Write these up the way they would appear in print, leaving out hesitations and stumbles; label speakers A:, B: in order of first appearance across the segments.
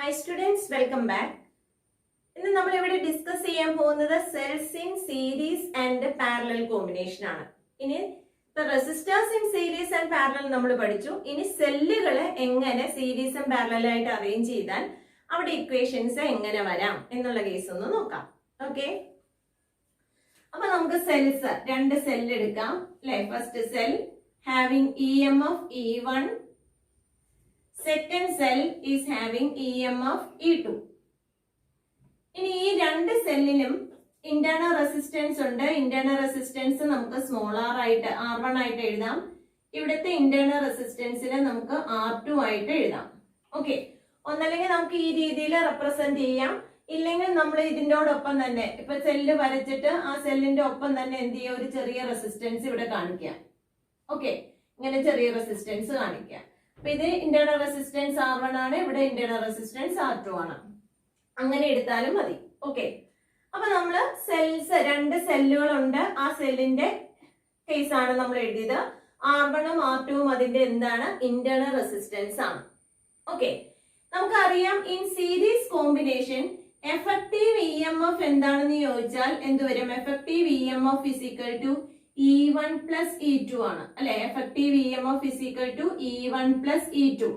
A: Hi students, welcome back. ഇന്ന് നമ്മൾ ഇവിടെ ഡിസ്കസ് ചെയ്യാൻ പോകുന്നത് cells in series and parallel combination ആണ്. ഇനി resistors in series and parallel നമ്മൾ പഠിച്ചു. ഇനി സെല്ലുകളെ എങ്ങനെ സീരീസ് ആൻഡ് പാരലൽ ആയിട്ട് അറേഞ്ച് ചെയ്താൽ അവിടെ ഇക്വേഷൻസ് എങ്ങനെ വരാം എന്നുള്ള കേസ് ഒന്ന് നോക്കാം. ഓക്കെ, അപ്പൊ നമുക്ക് സെൽസ് രണ്ട് സെല്ല് എടുക്കാം അല്ലെ. First cell having EMF E1, second cell is having EMF E2. ഇനി ഈ രണ്ട് സെല്ലിലും ഇന്റേണൽ റെസിസ്റ്റൻസ് ഉണ്ട്. ഇന്റേണൽ റെസിസ്റ്റൻസ് നമുക്ക് സ്മോൾ r ആയിട്ട് R1 ആയിട്ട് എഴുതാം. ഇവിടുത്തെ ഇന്റേണൽ റെസിസ്റ്റൻസിനെ നമുക്ക് R2 ആയിട്ട് എഴുതാം. ഓക്കെ, ഒന്നല്ലെങ്കിൽ നമുക്ക് ഈ രീതിയിൽ റെപ്രസെന്റ് ചെയ്യാം, ഇല്ലെങ്കിൽ നമ്മൾ ഇതിൻ്റെയോടൊപ്പം തന്നെ ഇപ്പൊ സെല്ല് വരച്ചിട്ട് ആ സെല്ലിന്റെ ഒപ്പം തന്നെ എന്ത് ചെയ്യുക, ഒരു ചെറിയ റെസിസ്റ്റൻസ് ഇവിടെ കാണിക്കാം. ഓക്കെ, ഇങ്ങനെ ചെറിയ റെസിസ്റ്റൻസ് കാണിക്കാം. അപ്പൊ ഇത് ഇന്റേണൽ റെസിസ്റ്റൻസ് R1 ആണ്, ഇവിടെ ഇന്റേണൽ റെസിസ്റ്റൻസ് R2 ആണ്. അങ്ങനെ എടുത്താലും മതി. ഓക്കെ, അപ്പൊ നമ്മള് സെൽസ് രണ്ട് സെല്ലുകളുണ്ട്. ആ സെല്ലിന്റെ കേസ് ആണ് നമ്മൾ എഴുതിയത്. R1ഉം R2ഉം അതിന്റെ എന്താണ്, ഇന്റേണൽ റെസിസ്റ്റൻസ് ആണ്. ഓക്കെ, നമുക്കറിയാം in series combination effective EMF എന്താണെന്ന് ചോദിച്ചാൽ എന്ത് വരും? Effective EMF is equal to E1 plus E2 ആണ് അല്ലെ. Effective EMF is equal to E1 plus E2.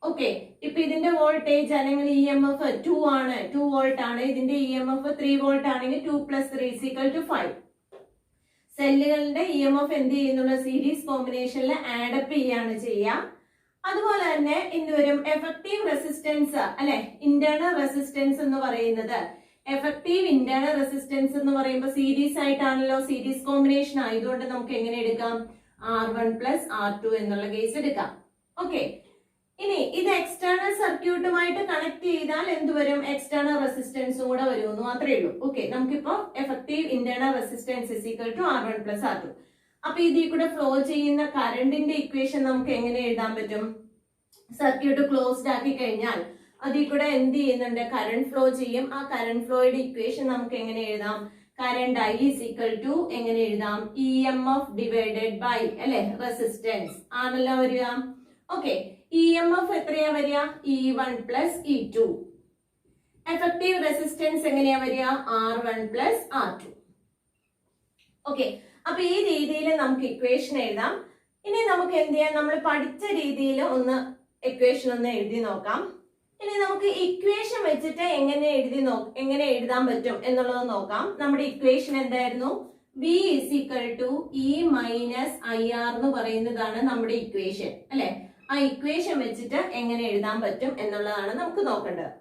A: Okay, ഇപ്പൊ ഇതിന്റെ വോൾട്ടേജ് അല്ലെങ്കിൽ EMF 2 ആണ്, 2 വോൾട്ട് ആണ്. ഇതിന്റെ EMF 3 വോൾട്ട് ആണെങ്കിൽ 2 plus 3 is equal to 5. സെല്ലുകളുടെ EMF എന്ത് ചെയ്യുന്നുള്ള സീരീസ് കോമ്പിനേഷനിൽ ആഡപ്പ് ചെയ്യാണ് ചെയ്യുക. അതുപോലെ തന്നെ എന്ത് വരും? എഫക്റ്റീവ് റെസിസ്റ്റൻസ് അല്ലെ, ഇന്റേണൽ റെസിസ്റ്റൻസ് എന്ന് പറയുന്നത്, എഫക്റ്റീവ് ഇന്റേണൽ റെസിസ്റ്റൻസ് എന്ന് പറയുമ്പോൾ സീരീസ് ആയിട്ടാണല്ലോ, സീരീസ് കോമ്പിനേഷൻ ആയതുകൊണ്ട് നമുക്ക് എങ്ങനെ എടുക്കാം? R1 plus R2 എന്നുള്ള കേസ് എടുക്കാം. ഓക്കെ, ഇനി ഇത് എക്സ്റ്റേണൽ സർക്യൂട്ടുമായിട്ട് കണക്ട് ചെയ്താൽ എന്ത് വരും? എക്സ്റ്റേണൽ റെസിസ്റ്റൻസും കൂടെ വരുമെന്ന് മാത്രമേ ഉള്ളൂ. ഓക്കെ, നമുക്കിപ്പോ effective internal resistance is equal to R1 plus R2. അപ്പൊ ഇതിൽ കൂടെ ഫ്ലോ ചെയ്യുന്ന കറണ്ടിന്റെ ഇക്വേഷൻ നമുക്ക് എങ്ങനെ എഴുതാൻ പറ്റും? സർക്യൂട്ട് ക്ലോസ്ഡ് ആക്കി കഴിഞ്ഞാൽ അതിൽ കൂടെ എന്ത് ചെയ്യുന്നുണ്ട്? കറണ്ട് ഫ്ലോ ചെയ്യും. ആ കറണ്ട് ഫ്ലോയുടെ ഇക്വേഷൻ നമുക്ക് എങ്ങനെ എഴുതാം? Current I is equal to എങ്ങനെ എഴുതാം? EMF ഡിവൈഡഡ് ബൈ അല്ലെ റെസിസ്റ്റൻസ് ആണല്ലോ വരിക. ഓക്കെ, EMF എത്രയാ വരിക? E1 plus E2. Effective resistance എങ്ങനെയാ വരിക? R1 plus R2. ഓക്കെ, അപ്പൊ ഈ രീതിയിൽ നമുക്ക് ഇക്വേഷൻ എഴുതാം. ഇനി നമുക്ക് എന്ത് ചെയ്യാം? നമ്മൾ പഠിച്ച രീതിയിൽ ഒന്ന് ഇക്വേഷൻ ഒന്ന് എഴുതി നോക്കാം. ഇനി നമുക്ക് ഇക്വേഷൻ വെച്ചിട്ട് എങ്ങനെ എഴുതാൻ പറ്റും എന്നുള്ളത് നോക്കാം. നമ്മുടെ ഇക്വേഷൻ എന്തായിരുന്നു? V is equal to E minus IR എന്ന് പറയുന്നതാണ് നമ്മുടെ ഇക്വേഷൻ അല്ലെ. ആ ഇക്വേഷൻ വെച്ചിട്ട് എങ്ങനെ എഴുതാൻ പറ്റും എന്നുള്ളതാണ് നമുക്ക് നോക്കേണ്ടത്.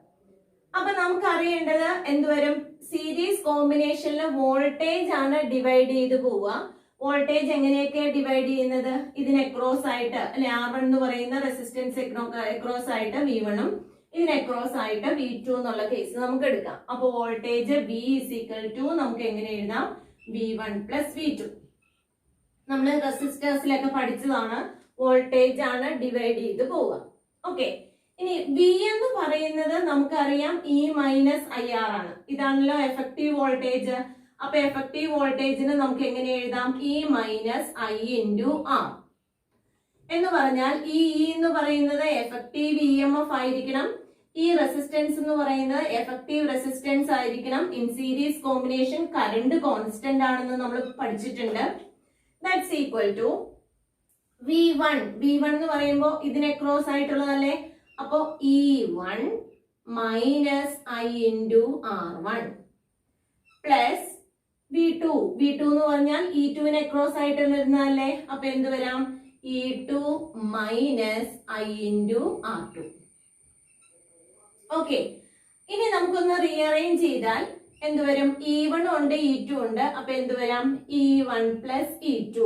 A: അപ്പൊ നമുക്ക് അറിയേണ്ടത് എന്തുവരും? സീരീസ് കോമ്പിനേഷനിൽ വോൾട്ടേജ് ആണ് ഡിവൈഡ് ചെയ്ത് പോവുക. വോൾട്ടേജ് എങ്ങനെയൊക്കെ ഡിവൈഡ് ചെയ്യുന്നത്? ഇതിന് അക്രോസ് ആയിട്ട് അല്ലെ, R1 എന്ന് പറയുന്ന റെസിസ്റ്റൻസ് അക്രോസ് ആയിട്ട് V1ഉം ഇതിന് അക്രോസ് ആയിട്ട് V2 എന്നുള്ള കേസ് നമുക്ക് എടുക്കാം. അപ്പൊ voltage V is equal to നമുക്ക് എങ്ങനെ എഴുതാം? V1 plus V2. നമ്മൾ റെസിസ്റ്റേഴ്സിലൊക്കെ പഠിച്ചതാണ്, വോൾട്ടേജ് ആണ് ഡിവൈഡ് ചെയ്ത് പോവുക. ഓക്കെ, ഇനി V എന്ന് പറയുന്നത് നമുക്കറിയാം E മൈനസ് IR ആണ്. ഇതാണല്ലോ എഫക്റ്റീവ് വോൾട്ടേജ്. അപ്പൊ എഫക്റ്റീവ് വോൾട്ടേജിന് നമുക്ക് എങ്ങനെ എഴുതാം? E minus I into R എന്ന് പറഞ്ഞാൽ ഈ E എന്ന് പറയുന്നത് എഫക്റ്റീവ് EMF ആയിരിക്കണം. ഈ റെസിസ്റ്റൻസ് എന്ന് പറയുന്നത് എഫക്റ്റീവ് റെസിസ്റ്റൻസ് ആയിരിക്കണം. In series combination current constant ആണെന്ന് നമ്മൾ പഠിച്ചിട്ടുണ്ട്. ദാറ്റ്സ് ഈക്വൽ ടു V1 എന്ന് പറയുമ്പോൾ ഇതിന് ക്രോസ് ആയിട്ടുള്ളതല്ലേ. അപ്പോ E1 minus I into R1 plus V2 എന്ന് പറഞ്ഞാൽ E2വിന് ക്രോസ് ആയിട്ടുള്ള ഇരുന്നല്ലേ. അപ്പൊ എന്ത് വരാം? E2 minus I into R2. Okay, ഇനി നമുക്കൊന്ന് റീഅറേഞ്ച് ചെയ്താൽ എന്ത് വരും? E1 ഉണ്ട്, E2 ഉണ്ട്. അപ്പൊ എന്ത് വരാം? E1 plus E2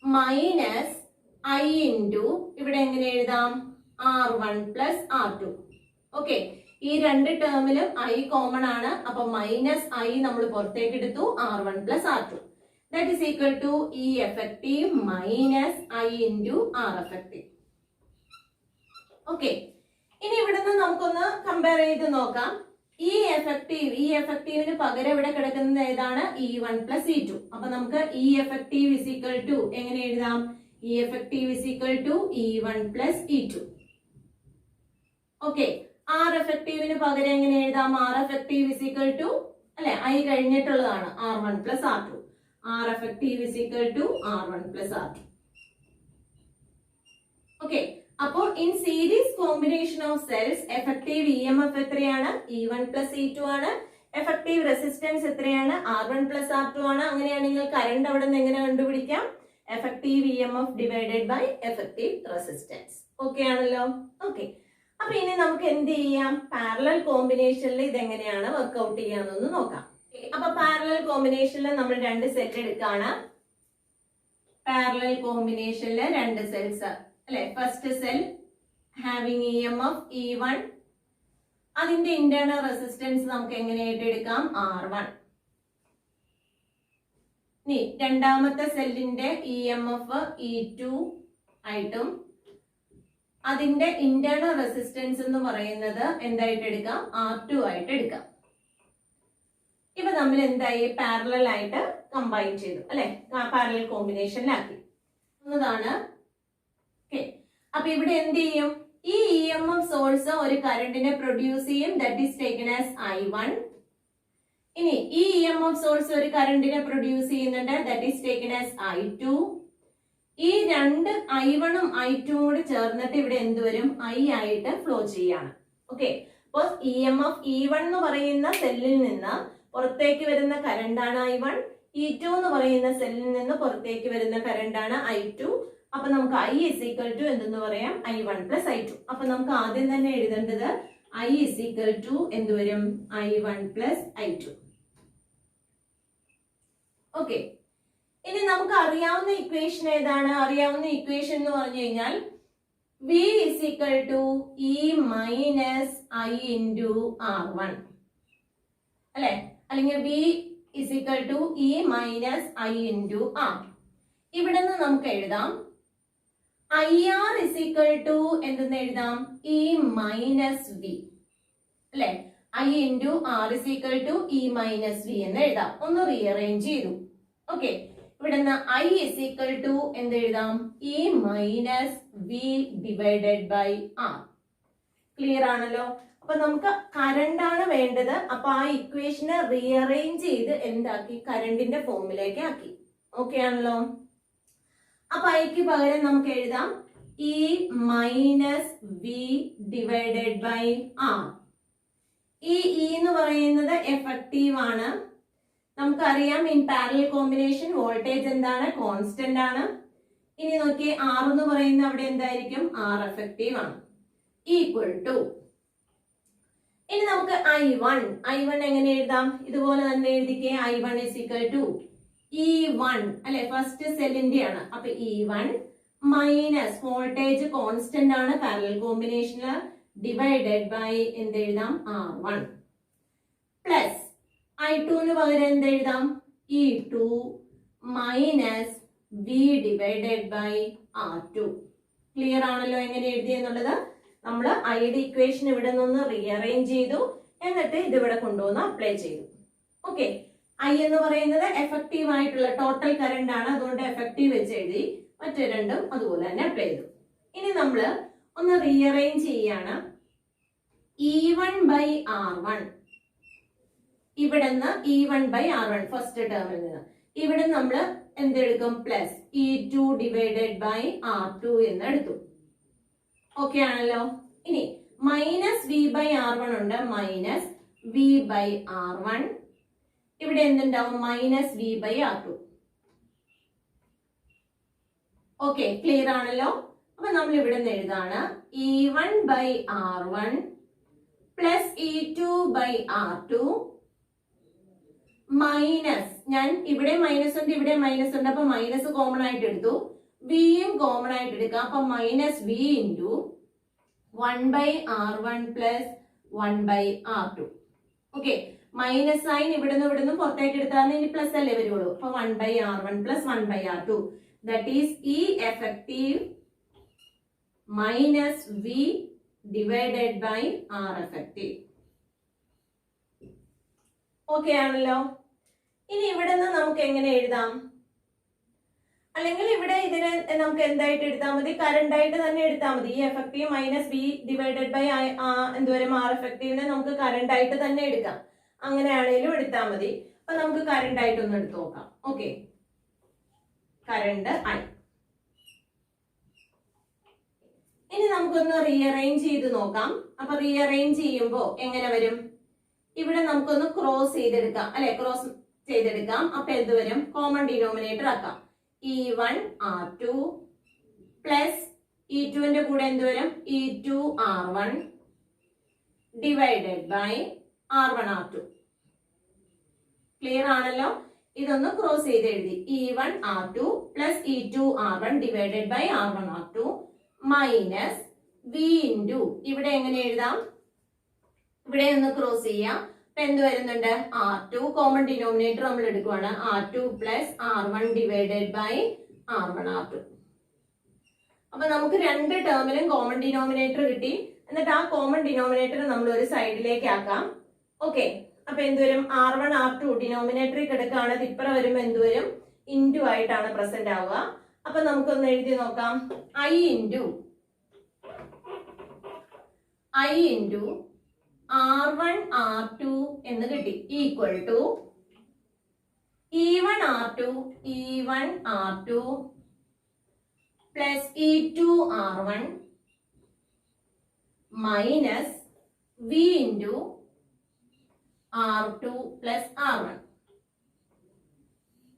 A: minus I into ഇവിടെ എങ്ങനെ എഴുതാം? R1 plus R2. ഓക്കെ, ഈ രണ്ട് ടേമിലും I കോമൺ ആണ്. അപ്പൊ മൈനസ് I നമ്മൾ പുറത്തേക്ക് എടുത്തു. R1 plus R2 that is equal to E effective minus I into R effective. Okay, ഇനി ഇവിടുന്ന് നമുക്കൊന്ന് കമ്പയർ ചെയ്ത് നോക്കാം. ഈ എഫക്റ്റീവിന് പകരം ഇവിടെ കിടക്കുന്നത് ഏതാണ്? E1 plus E2. അപ്പൊ നമുക്ക് E effective is equal to എങ്ങനെ എഴുതാം? E effective is equal to E1 plus E2. Okay, R എഫക്റ്റീവിന് പകരം എങ്ങനെ എഴുതാം? R effective is equal to അല്ലെ ഐ കഴിഞ്ഞിട്ടുള്ളതാണ് R1 plus R2. R effective is equal to R1 plus R2. Okay, അപ്പോൾ in series combination of cells effective EMF എത്രയാണ്? E1 plus E2 ആണ്. എഫക്റ്റീവ് റെസിസ്റ്റൻസ് എത്രയാണ്? R1 പ്ലസ് R2 ആണ്. അങ്ങനെയാണെങ്കിൽ current അവിടെ നിന്ന് എങ്ങനെ കണ്ടുപിടിക്കാം? Effective EMF divided by effective resistance. Okay ആണല്ലോ? ഓക്കെ, അപ്പൊ ഇനി നമുക്ക് എന്ത് ചെയ്യാം? പാരലൽ കോമ്പിനേഷനിൽ ഇതെങ്ങനെയാണ് വർക്ക്ഔട്ട് ചെയ്യാന്നൊന്ന് നോക്കാം. അപ്പൊ പാരലൽ കോമ്പിനേഷനിൽ നമ്മൾ രണ്ട് സെറ്റ് എടുക്കാണ്. പാരലൽ കോമ്പിനേഷനിൽ രണ്ട് സെൽസ് അല്ലെ. First cell having EMF E1, അതിന്റെ ഇന്റേണൽ റെസിസ്റ്റൻസ് നമുക്ക് എങ്ങനെയായിട്ട് എടുക്കാം? R1. ഇനി രണ്ടാമത്തെ സെല്ലിന്റെ EMF E2 ആയിട്ടും അതിന്റെ ഇന്റേണൽ റെസിസ്റ്റൻസ് എന്ന് പറയുന്നത് എന്തായിട്ട് എടുക്കാം? R2 ആയിട്ട് എടുക്കാം. ഇവ തമ്മിൽ എന്തായി? പാരലൽ ആയിട്ട് കമ്പൈൻ ചെയ്തു അല്ലെ, പാരലൽ കോമ്പിനേഷനിലാക്കി എന്നതാണ്. ഓക്കെ, അപ്പൊ ഇവിടെ എന്ത് ചെയ്യും? ഈ EMF സോഴ്സ് ഒരു കറണ്ടിനെ പ്രൊഡ്യൂസ് ചെയ്യും, that is taken as I1. ഇനി ഈ EMF സോഴ്സ് ഒരു കറണ്ടിനെ പ്രൊഡ്യൂസ് ചെയ്യുന്നുണ്ട്, that is taken as I2. ഈ രണ്ട് I1 ഉം I2 കൂടി ചേർന്നിട്ട് ഇവിടെ എന്ത് വരും? I ആയിട്ട് ഫ്ലോ ചെയ്യാണ്. ഓക്കെ, അപ്പോൾ EMF E1 എന്ന് പറയുന്ന സെല്ലിൽ നിന്ന് പുറത്തേക്ക് വരുന്ന കറണ്ടാണ് I1, E2 എന്ന് പറയുന്ന സെല്ലിൽ നിന്ന് പുറത്തേക്ക് വരുന്ന കറണ്ടാണ് I2. അപ്പൊ നമുക്ക് I ഇസ് ഈക്വൽ ടു എന്തെന്ന് പറയാം? I1 plus I2. അപ്പൊ നമുക്ക് ആദ്യം തന്നെ എഴുതേണ്ടത് I ഇസ് ഈക്വൽ ടു എന്ത് വരും? I1 plus I2. ഓക്കെ, ഇനി നമുക്ക് അറിയാവുന്ന ഇക്വേഷൻ ഏതാണ്? അറിയാവുന്ന ഇക്വേഷൻ എന്ന് പറഞ്ഞു കഴിഞ്ഞാൽ V is equal to E minus I into R1 അല്ലെ, അല്ലെങ്കിൽ V is equal to E minus I into R. ഇവിടെ നിന്ന് നമുക്ക് എഴുതാം IR ഇസ് ഈക്വൽ ടു എന്തെന്ന് എഴുതാം? E മൈനസ് V അല്ലെ. I into R is equal to E minus V എന്ന് എഴുതാം. ഒന്ന് റീഅറേഞ്ച് ചെയ്തു. ഓക്കെ, ഇവിടെ നിന്ന് I ഇസ് ഈക്വൽ ടു എന്ത് എഴുതാം? E minus V divided by R. Clear ആണല്ലോ? അപ്പൊ നമുക്ക് കറണ്ട് ആണ് വേണ്ടത്. അപ്പൊ ആ ഇക്വേഷനെ റീഅറേഞ്ച് ചെയ്ത് എന്താക്കി? കറണ്ടിന്റെ ഫോമിലേക്ക് ആക്കി. ഓക്കെ ആണല്ലോ? അപ്പൊ ഐക്ക് പകരം നമുക്ക് എഴുതാം E minus V divided by R. ഈ E എന്ന് പറയുന്നത് എഫക്റ്റീവ് ആണ്. നമുക്കറിയാം ഇൻ പാരലൽ കോമ്പിനേഷൻ വോൾട്ടേജ് എന്താണ്? കോൺസ്റ്റന്റ് ആണ്. ഇനി നോക്കി R എന്ന് പറയുന്ന അവിടെ എന്തായിരിക്കും? R എഫക്റ്റീവ് ആണ്. ഈക്വൽ ടു ഇനി നമുക്ക് I1 എങ്ങനെ എഴുതാം? ഇതുപോലെ തന്നെ എഴുതിക്കേ. I1 is equal to E1 അല്ലെ, ഫസ്റ്റ് സെല്ലിന്റെ ആണ്. അപ്പൊ E1 മൈനസ് വോൾട്ടേജ് കോൺസ്റ്റന്റ് ആണ് പാരലൽ കോമ്പിനേഷനിൽ, ഡിവൈഡഡ് ബൈ എന്ത് എഴുതാം? R1 പ്ലസ് I2 പകരം എന്ത് എഴുതാം? E2 minus V divided by R2. Clear ആണല്ലോ എങ്ങനെ എഴുതി എന്നുള്ളത്? നമ്മൾ ഐയുടെ ഇക്വേഷൻ ഇവിടെ നിന്ന് റീഅറേഞ്ച് ചെയ്തു, എന്നിട്ട് ഇത് ഇവിടെ കൊണ്ടുവന്ന് അപ്ലൈ ചെയ്തു. ഓക്കെ, I എന്ന് പറയുന്നത് എഫക്റ്റീവ് ആയിട്ടുള്ള ടോട്ടൽ കറണ്ട് ആണ്, അതുകൊണ്ട് എഫക്റ്റീവ് വെച്ച് എഴുതി. മറ്റു രണ്ടും അതുപോലെ തന്നെ അപ്ലൈ ചെയ്തു. ഇനി നമ്മൾ ഒന്ന് റീഅറേഞ്ച് ചെയ്യാണ്. E1 ബൈ R1 ഇവിടെ നിന്ന് E1 ബൈ R1 ഫസ്റ്റ് ടേമിൽ നിന്ന് ഇവിടെ നമ്മൾ എന്തെടുക്കും? Plus E2 divided by R2 എന്ന് എടുത്തു. ഓക്കെ ആണല്ലോ? ഇനി മൈനസ് V ബൈ R1 ഉണ്ട്, മൈനസ് V ബൈ R1. ഇവിടെ എന്തുണ്ടാവും? Minus V by R2. Okay, clear ആണല്ലോ? അപ്പൊ നമ്മൾ ഇവിടെ നിന്ന് എഴുതാണ് E1 by R1 plus E2 by R2 minus, ഞാൻ ഇവിടെ മൈനസ് ഉണ്ട് ഇവിടെ മൈനസ് ഉണ്ട്, അപ്പൊ മൈനസ് കോമൺ ആയിട്ട് എടുത്തു. വിയും കോമൺ ആയിട്ട് എടുക്കാം. അപ്പൊ minus V into 1 by R1 plus 1 by R2. Okay, minus sign ഇവിടുന്ന് പുറത്തേക്ക് എടുത്താൽ ഇനി പ്ലസ് അല്ലേ വരുള്ളൂ. അപ്പൊ 1 by R1 plus 1 by R2, that is E effective minus V divided by R effective. Okay ആണല്ലോ? ഇനി ഇവിടെ നിന്ന് നമുക്ക് എങ്ങനെ എഴുതാം? അല്ലെങ്കിൽ ഇവിടെ ഇതിനെ നമുക്ക് എന്തായിട്ട് എടുത്താൽ മതി, കറണ്ട് ആയിട്ട് തന്നെ എടുത്താൽ മതി. E effective minus B divided by എന്തുവരും ആർ എഫക്റ്റീവിനെ നമുക്ക് കറണ്ട് ആയിട്ട് തന്നെ എടുക്കാം. അങ്ങനെയാണെങ്കിലും എടുത്താൽ മതി. അപ്പൊ നമുക്ക് കറണ്ട് ആയിട്ടൊന്ന് എടുത്തു നോക്കാം. Okay, current I. ഇനി നമുക്കൊന്ന് റീഅറേഞ്ച് ചെയ്ത് നോക്കാം. അപ്പൊ റീഅറേഞ്ച് ചെയ്യുമ്പോൾ എങ്ങനെ വരും? ഇവിടെ നമുക്കൊന്ന് ക്രോസ് ചെയ്തെടുക്കാം, അല്ലെ? ക്രോസ് ചെയ്തെടുക്കാം. അപ്പൊ എന്ത് വരും? കോമൺ ഡിനോമിനേറ്റർ ആക്കാം. E1 R2 പ്ലസ് E2ന്റെ കൂടെ എന്ത് വരും? E2 R1 divided by R1 R2. Clear ആണല്ലോ? ഇതൊന്ന് ക്രോസ് ചെയ്ത് എഴുതി. E1 R2 plus E2 R1 divided by R1 R2 minus V into, ഇവിടെ എങ്ങനെ എഴുതാം? ഇവിടെ ഒന്ന് ക്രോസ് ചെയ്യാം. അപ്പൊ എന്ത് വരുന്നുണ്ട്? R2 കോമൺ ഡിനോമിനേറ്റർ നമ്മൾ എടുക്കുവാണ്. R2 plus R1 divided by R1 R2. അപ്പൊ നമുക്ക് രണ്ട് ടേമിലും കോമൺ ഡിനോമിനേറ്റർ കിട്ടി. എന്നിട്ട് ആ കോമൺ ഡിനോമിനേറ്റർ നമ്മൾ ഒരു സൈഡിലേക്ക് ആക്കാം. ഓക്കെ, അപ്പൊ എന്തുവരും? R1 R2 ഡിനോമിനേറ്ററിൽ കിടക്കുകയാണ്. ഇപ്പുറം വരുമ്പോ എന്തുവരും? ഇൻറ്റു ആയിട്ടാണ് പ്രസന്റ് ആവുക. അപ്പൊ നമുക്കൊന്ന് എഴുതി നോക്കാം. I ഇൻറ്റു R1 R2 എന്ന് കിട്ടി, equal to E1 R2 plus E2 R1 minus V into R2 plus R1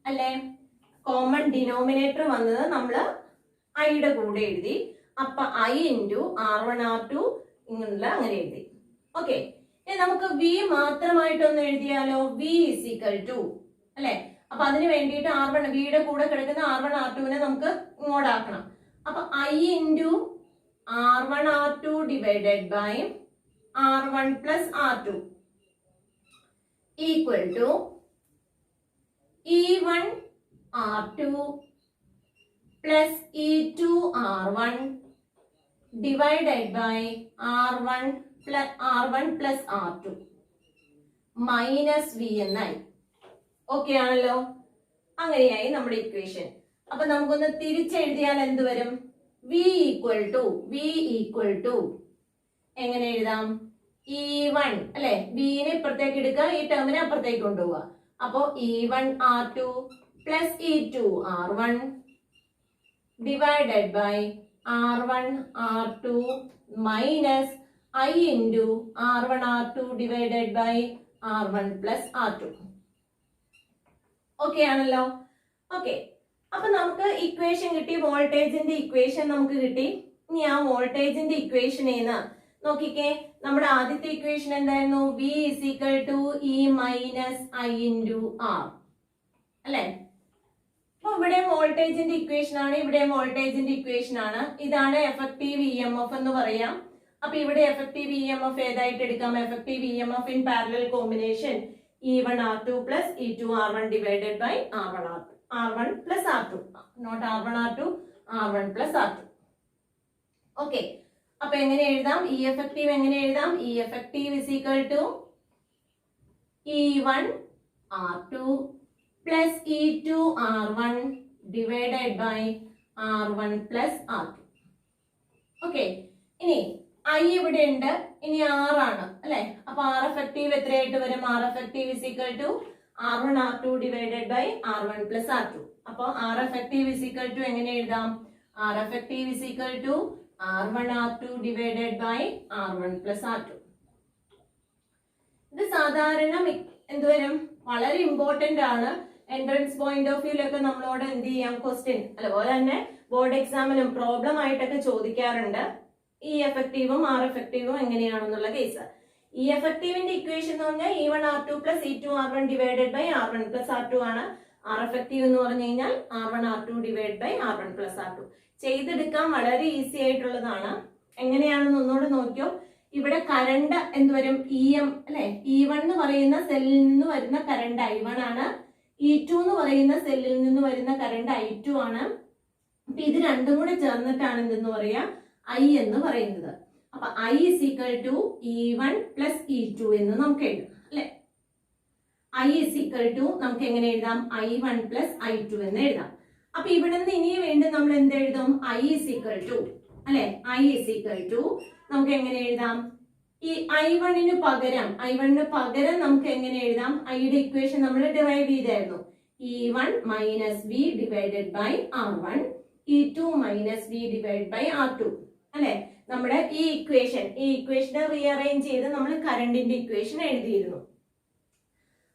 A: അല്ലേ? കോമൺ ഡിനോമിനേറ്റർ വന്നത് നമ്മൾ ഐയുടെ കൂടെ എഴുതി. അപ്പൊ I ഇൻറ്റു R1 R2 ഇങ്ങനെയുള്ള അങ്ങനെ എഴുതി. ഓക്കെ, ഇനി നമുക്ക് V മാത്രമായിട്ടൊന്ന് എഴുതിയാലോ? V ഇസ് ഈക്വൽ ടു, അല്ലെ? അപ്പൊ അതിന് വേണ്ടിയിട്ട് R1 വിയുടെ കൂടെ കിടക്കുന്ന R1 R2വിനെ നമുക്ക് ഇങ്ങോട്ടാക്കണം. അപ്പൊ I into R1 R2 divided by R1 plus R2 equal to E1 R2 plus E2 R1 divided by R1 plus R2 minus V എന്നായി. ഓക്കെ ആണല്ലോ? അങ്ങനെയായി നമ്മുടെ ഇക്വേഷൻ. അപ്പൊ നമുക്കൊന്ന് തിരിച്ചെഴുതിയാൽ എന്ത് വരും? V ഈക്വൽ ടു എങ്ങനെ എഴുതാം? E1, അല്ലെ? Vനെ ഇപ്പുറത്തേക്ക് എടുക്കുക, ഈ ടേമിനെ അപ്പുറത്തേക്ക് കൊണ്ടുപോവുക. അപ്പോ E1 R2 plus E2 R1 divided by R1 R2 minus I into R1 R2 divided by R1 plus R2. Okay ആണല്ലോ? ഓക്കെ, അപ്പൊ നമുക്ക് ഇക്വേഷൻ കിട്ടി. വോൾട്ടേജിന്റെ ഇക്വേഷൻ നമുക്ക് കിട്ടി. ഇനി ആ വോൾട്ടേജിന്റെ ഇക്വേഷനേന്ന് നോക്കിക്കേ. നമ്മുടെ ആദ്യത്തെ ഇക്വേഷൻ എന്തായിരുന്നു? V is equal to E minus I into R, അല്ലെ? അപ്പൊ ഇവിടെ വോൾട്ടേജിന്റെ ഇക്വേഷൻ ആണ്, ഇവിടെ വോൾട്ടേജിന്റെ ഇക്വേഷൻ ആണ്. ഇതാണ് എഫക്റ്റീവ് EMF എന്ന് പറയാം. അപ്പൊ ഇവിടെ എഫക്റ്റീവ് EMF ഏതായിട്ട് എടുക്കാം? Effective EMF in parallel combination E1 R2 plus E2 R1 divided by R1 plus R2, not R1 R2, R1 plus R2. Okay, അപ്പൊ എങ്ങനെ എഴുതാം? E എഫക്റ്റീവ് എങ്ങനെ എഴുതാം? E effective is equal to E1 R2 plus E2 R1 divided by R1 plus R2. Okay, ഇനി I ഇവിടെ ഉണ്ട്, ഇനി R ആണ്, അല്ലെ? അപ്പൊ R എഫക്റ്റീവ് എത്രയായിട്ട് വരും? R effective is equal to R1 R2 divided by R1 plus R2. അപ്പൊ R effective is equal to എങ്ങനെ എഴുതാം? R effective is equal to R1 R2 divided by R1 plus R2. ഇത് സാധാരണ എന്തുവരും? വളരെ important ആണ്. എൻട്രൻസ് പോയിന്റ് ഓഫ് വ്യൂലൊക്കെ നമ്മളോട് എന്ത് ചെയ്യാം? ക്വസ്റ്റ്യൻ അതുപോലെ തന്നെ ബോർഡ് എക്സാമിനും പ്രോബ്ലം ആയിട്ടൊക്കെ ചോദിക്കാറുണ്ട്. E എഫക്റ്റീവും R എഫക്റ്റീവും എങ്ങനെയാണെന്നുള്ള കേസ്. E എഫക്റ്റീവിന്റെ ഇക്വേഷൻ എന്ന് പറഞ്ഞാൽ E1 R2 plus E2 R1 divided by R1 plus R2 ആണ്. R എഫക്റ്റീവ് എന്ന് പറഞ്ഞു കഴിഞ്ഞാൽ R1 R2 divide by R1 plus R2. ചെയ്തെടുക്കാൻ വളരെ ഈസി ആയിട്ടുള്ളതാണ്. എങ്ങനെയാണെന്ന് ഒന്നുകൂടെ നോക്കിയോ. ഇവിടെ കറണ്ട് എന്തുവരും? EM, അല്ലെ? E1 എന്ന് പറയുന്ന സെല്ലിൽ നിന്ന് വരുന്ന കറണ്ട് I1 ആണ്. E2 എന്ന് പറയുന്ന സെല്ലിൽ നിന്ന് വരുന്ന കറണ്ട് I2 ആണ്. അപ്പൊ ഇത് രണ്ടും കൂടെ ചേർന്നിട്ടാണ് എന്തെന്ന് പറയാ? I എന്ന് പറയുന്നത്. അപ്പൊ I is equal to E1 plus E2 എന്ന് നമുക്ക് എഴുതാം, അല്ലെ? I ഇസ് ഈക്വൽ ടു നമുക്ക് എങ്ങനെ എഴുതാം? I1 പ്ലസ് I2 എന്ന് എഴുതാം. അപ്പൊ ഇവിടെ നിന്ന് ഇനി വീണ്ടും നമ്മൾ എന്ത് എഴുതും? I is equal to, അല്ലെ, I is equal to നമുക്ക് എങ്ങനെ എഴുതാം? ഈ I1 പകരം നമുക്ക് എങ്ങനെ എഴുതാം? ഐയുടെ ഇക്വേഷൻ നമ്മൾ ഡിറൈവ് ചെയ്തായിരുന്നു. E1 minus V divided by R1, E2 minus V divided by R2, അല്ലെ? നമ്മുടെ ഈ ഇക്വേഷനെ റീഅറേഞ്ച് ചെയ്ത് നമ്മൾ കറണ്ടിന്റെ ഇക്വേഷൻ എഴുതിയിരുന്നു.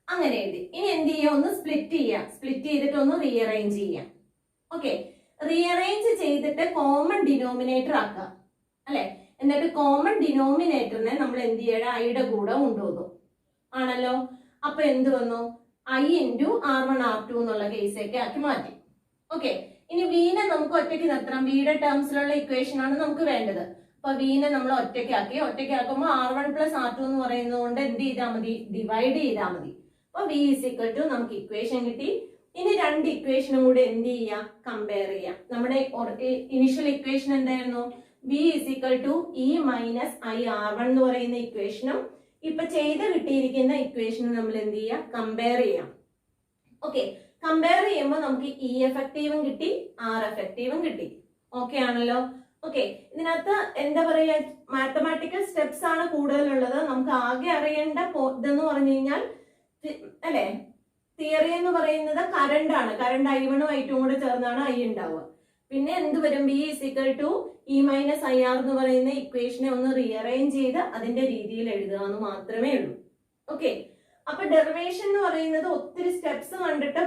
A: അങ്ങനെ എഴുതി. ഇനി എന്ത് ചെയ്യാം? ഒന്ന് സ്പ്ലിറ്റ് ചെയ്തിട്ട് ഒന്ന് റീഅറേഞ്ച് ചെയ്യാം. ഓക്കെ, റീഅറേഞ്ച് ചെയ്തിട്ട് കോമൺ ഡിനോമിനേറ്റർ ആക്കാം, അല്ലെ? എന്നിട്ട് കോമൺ ഡിനോമിനേറ്ററിനെ നമ്മൾ എന്ത് ചെയ്യണം? ഐയുടെ കൂടെ കൊണ്ടുവന്നു ആണല്ലോ. അപ്പൊ എന്ത് വന്നു? I into R1 R2 എന്നുള്ള കേസൊക്കെ ആക്കി മാറ്റി. ഓക്കെ, ഇനി വീനെ നമുക്ക് ഒറ്റയ്ക്ക് നിർത്തണം. വിയുടെ ടേംസിലുള്ള ഇക്വേഷൻ ആണ് നമുക്ക് വേണ്ടത്. അപ്പൊ വീനെ നമ്മൾ ഒറ്റയ്ക്കാക്കുമ്പോൾ R1 plus R2 എന്ന് പറയുന്നത് കൊണ്ട് എന്ത് ചെയ്താൽ മതി? ഡിവൈഡ് ചെയ്താൽ മതി. അപ്പൊ V is equal to നമുക്ക് ഇക്വേഷൻ കിട്ടി. ഇനി രണ്ട് ഇക്വേഷനും കൂടെ എന്ത് ചെയ്യാം? കമ്പയർ ചെയ്യാം. നമ്മുടെ ഇനിഷ്യൽ ഇക്വേഷൻ എന്തായിരുന്നു? V is equal to E minus I R1 എന്ന് പറയുന്ന ഇക്വേഷനും ഇപ്പൊ ചെയ്ത് കിട്ടിയിരിക്കുന്ന ഇക്വേഷനും നമ്മൾ എന്ത് ചെയ്യാം? കമ്പയർ ചെയ്യാം. ഓക്കെ, കമ്പയർ ചെയ്യുമ്പോൾ നമുക്ക് E എഫക്റ്റീവും കിട്ടി, R എഫക്റ്റീവും കിട്ടി. ഓക്കെ ആണല്ലോ. ഓക്കെ, ഇതിനകത്ത് എന്താ പറയാ, മാത്തമാറ്റിക്കൽ സ്റ്റെപ്സ് ആണ് കൂടുതലുള്ളത്. നമുക്ക് ആകെ അറിയേണ്ട ഇതെന്ന് പറഞ്ഞു കഴിഞ്ഞാൽ, അല്ലെ, തിയറി എന്ന് പറയുന്നത് കറണ്ട് ആണ്. കറണ്ട് I1 I2 കൂടെ ചേർന്നാണ് I ഉണ്ടാവുക. പിന്നെ എന്ത് വരും? B is equal to E minus IR എന്ന് പറയുന്ന ഇക്വേഷനെ ഒന്ന് റീഅറേഞ്ച് ചെയ്ത് അതിന്റെ രീതിയിൽ എഴുതുക എന്ന് മാത്രമേ ഉള്ളൂ. ഓക്കെ, അപ്പൊ ഡെറിവേഷൻ എന്ന് പറയുന്നത് ഒത്തിരി സ്റ്റെപ്സ് കണ്ടിട്ട്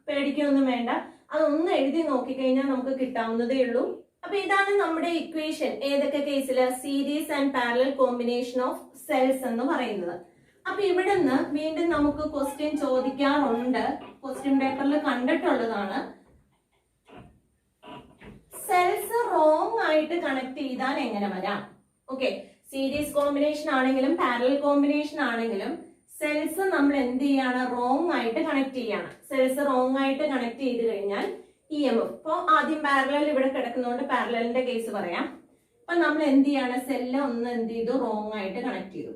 A: പേടിക്കൊന്നും വേണ്ട. അതൊന്ന് എഴുതി നോക്കിക്കഴിഞ്ഞാൽ നമുക്ക് കിട്ടാവുന്നതേ ഉള്ളൂ. അപ്പൊ ഇതാണ് നമ്മുടെ ഇക്വേഷൻ. ഏതൊക്കെ കേസില്? Series and parallel combination of cells എന്ന് പറയുന്നത്. അപ്പൊ ഇവിടെ നിന്ന് വീണ്ടും നമുക്ക് ക്വസ്റ്റ്യൻ ചോദിക്കാറുണ്ട്, ക്വസ്റ്റ്യൻ പേപ്പറിൽ കണ്ടിട്ടുള്ളതാണ്. സെൽസ് റോങ് ആയിട്ട് കണക്ട് ചെയ്താൽ എങ്ങനെ വരാം? ഓക്കെ, സീരീസ് കോമ്പിനേഷൻ ആണെങ്കിലും പാരലൽ കോമ്പിനേഷൻ ആണെങ്കിലും സെൽസ് നമ്മൾ എന്ത് ചെയ്യാണ്? റോങ് ആയിട്ട് കണക്ട് ചെയ്യാണ്. സെൽസ് റോങ് ആയിട്ട് കണക്ട് ചെയ്ത് കഴിഞ്ഞാൽ EMF, ഇപ്പൊ ആദ്യം പാരലൽ ഇവിടെ കിടക്കുന്നതുകൊണ്ട് പാരലലിന്റെ കേസ് പറയാം. അപ്പൊ നമ്മൾ എന്ത് ചെയ്യാണ്? സെല്ല് ഒന്ന് എന്ത് ചെയ്തു? റോങ് ആയിട്ട് കണക്ട് ചെയ്തു.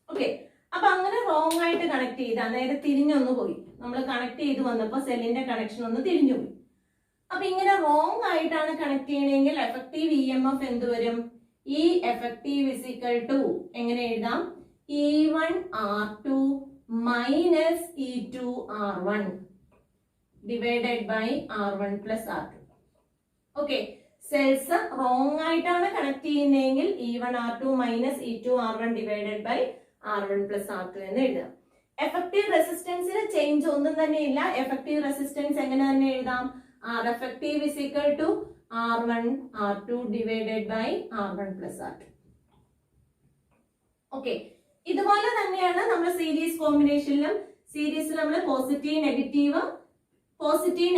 A: ഓക്കെ, അപ്പൊ അങ്ങനെ റോങ് ആയിട്ട് കണക്ട് ചെയ്ത് നേരെ തിരിഞ്ഞൊന്ന് പോയി. നമ്മൾ കണക്ട് ചെയ്ത് വന്നപ്പോ സെല്ലിന്റെ കണക്ഷൻ ഒന്ന് തിരിഞ്ഞു പോയി. അപ്പൊ ഇങ്ങനെ റോങ് ആയിട്ടാണ് കണക്ട് ചെയ്യണമെങ്കിൽ എഫക്റ്റീവ് EMF എന്ത് വരും? E effective is equal to എങ്ങനെ എഴുതാം? E1 R2 minus E2 R1 divided by R1 plus R2. Okay, cells wrong ആയിട്ടാണ് കണക്ട് ചെയ്യുന്നതെങ്കിൽ E1 R2 minus E2 R1 divided by R1 plus R2 എന്ന് എഴുതാം. Effective റെസിസ്റ്റൻസിന് change ഒന്നും തന്നെ ഇല്ല. Effective resistance എങ്ങനെ തന്നെ എഴുതാം? R effective is equal to R1 R2 divided by R1 plus R2. Okay, ഇതുപോലെ തന്നെയാണ് നമ്മൾ സീരീസ് കോമ്പിനേഷനിലും. സീരീസിൽ നമ്മൾ പോസിറ്റീവ്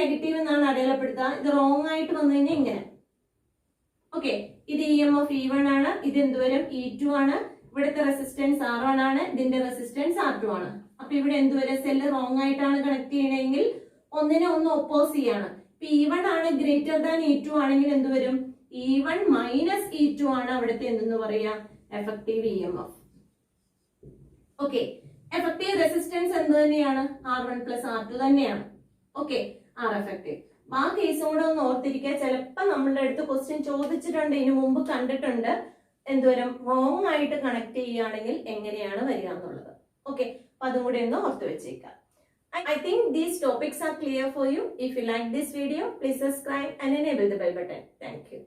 A: നെഗറ്റീവ് എന്നാണ് അടയാളപ്പെടുത്തുക. ഇത് റോങ് ആയിട്ട് വന്നു കഴിഞ്ഞാൽ ഇങ്ങനെ. ഓക്കെ, ഇത് EMF E1 ആണ്, ഇത് എന്തുവരും? E2 ആണ്. ഇവിടുത്തെ റെസിസ്റ്റൻസ് R1 ആണ്, ഇതിന്റെ റെസിസ്റ്റൻസ് R2 ആണ്. അപ്പൊ ഇവിടെ എന്തുവരെ? സെല്ല് റോങ് ആയിട്ടാണ് കണക്ട് ചെയ്യണമെങ്കിൽ ഒന്നിനെ ഒന്ന് ഒപ്പോസ് ചെയ്യാണ്. E1 ആണ് ഗ്രേറ്റർ ദാൻ E2 ആണെങ്കിൽ എന്ത് വരും? E1 മൈനസ് E2 ആണ് അവിടുത്തെ എന്തെന്ന് പറയാ? Effective EMF. Okay, effective resistance എന്ത് തന്നെയാണ്? R1 plus R2 തന്നെയാണ്. Okay, R effective. ആ കേസും കൂടെ ഒന്ന് ഓർത്തിരിക്കുക. ചിലപ്പോൾ നമ്മളുടെ അടുത്ത് ക്വസ്റ്റ്യൻ ചോദിച്ചിട്ടുണ്ട്, ഇതിനു മുമ്പ് കണ്ടിട്ടുണ്ട്. എന്തോരം റോങ് ആയിട്ട് കണക്ട് ചെയ്യുകയാണെങ്കിൽ എങ്ങനെയാണ് വരിക എന്നുള്ളത്. ഓക്കെ, അപ്പൊ അതും കൂടെ ഒന്ന് ഓർത്ത് വെച്ചേക്കാം. I think these topics are clear for you. If you like this video, please subscribe and enable the bell button. Thank you.